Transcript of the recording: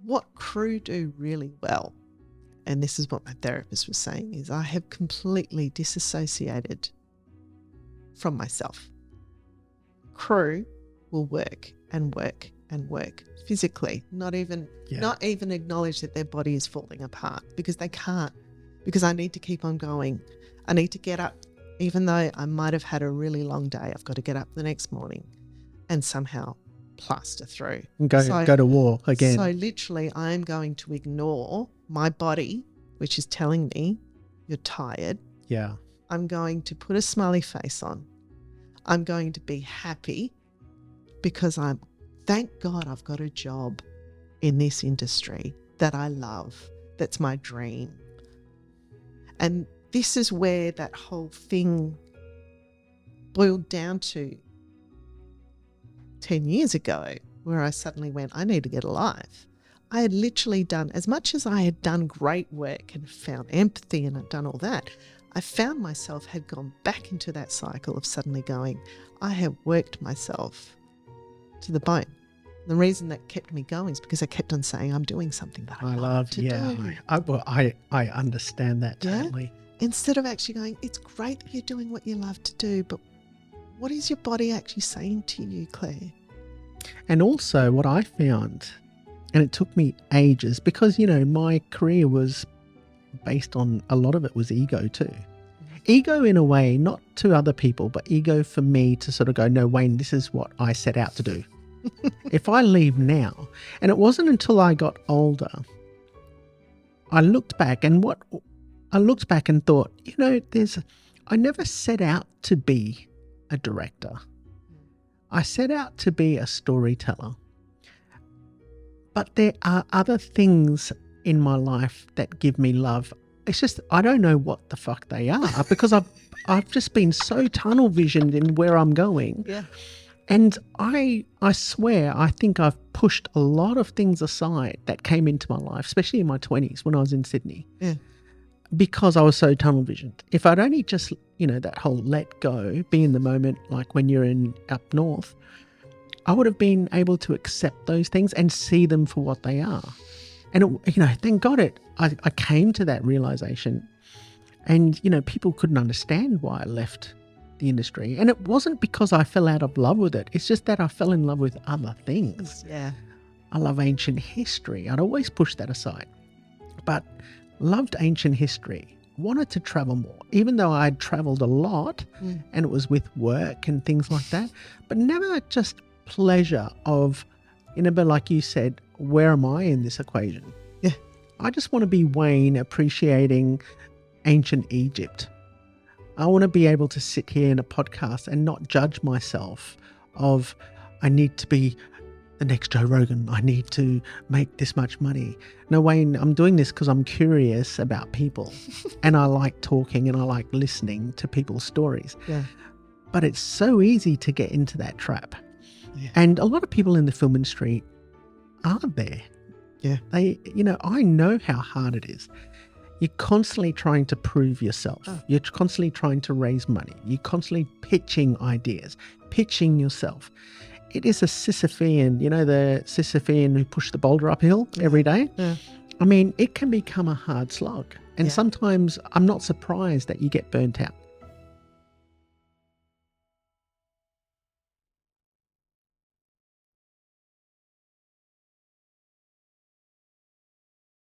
what crew do really well, and this is what my therapist was saying, is I have completely disassociated from myself. Crew will work and work and work physically, not even acknowledge that their body is falling apart, because they can't, because I need to keep on going. I need to get up, even though I might have had a really long day. I've got to get up the next morning and somehow plaster through. And go to war again. So literally I am going to ignore my body, which is telling me you're tired. Yeah. I'm going to put a smiley face on. I'm going to be happy because thank God I've got a job in this industry that I love. That's my dream. And this is where that whole thing boiled down to 10 years ago, where I suddenly went, I need to get alive. I had literally done, as much as I had done great work and found empathy and I'd done all that, I found myself had gone back into that cycle of suddenly going, I have worked myself to the bone. The reason that kept me going is because I kept on saying I'm doing something that I love to do. I understand that totally. Instead of actually going, it's great that you're doing what you love to do, but what is your body actually saying to you, Claire? And also what I found, and it took me ages, because, my career was based on, a lot of it was ego too. Ego in a way, not to other people, but ego for me to sort of go, no, Wayne, this is what I set out to do. If I leave now, and it wasn't until I got older, I looked back and thought, I never set out to be a director. I set out to be a storyteller. But there are other things in my life that give me love. It's just, I don't know what the fuck they are, because I've just been so tunnel visioned in where I'm going. Yeah. And I swear, I think I've pushed a lot of things aside that came into my life, especially in my 20s when I was in Sydney. Yeah. Because I was so tunnel visioned. If I'd only just, that whole let go, be in the moment, like when you're up north, I would have been able to accept those things and see them for what they are. And, thank God I came to that realization. And, people couldn't understand why I left the industry. And it wasn't because I fell out of love with it. It's just that I fell in love with other things. Yeah. I love ancient history. I'd always push that aside. But loved ancient history, wanted to travel more, even though I'd traveled a lot and it was with work and things like that, but never just pleasure of, but like you said, where am I in this equation? Yeah. I just want to be Wayne appreciating ancient Egypt. I want to be able to sit here in a podcast and not judge myself of, I need to be the next Joe Rogan. I need to make this much money. No, Wayne, I'm doing this because I'm curious about people and I like talking and I like listening to people's stories. Yeah. But it's so easy to get into that trap. Yeah. And a lot of people in the film industry are there. Yeah. They, I know how hard it is. You're constantly trying to prove yourself. Oh. You're constantly trying to raise money. You're constantly pitching ideas, pitching yourself. It is a Sisyphean, the Sisyphean who pushed the boulder uphill every day. Yeah. I mean, it can become a hard slog. And sometimes I'm not surprised that you get burnt out.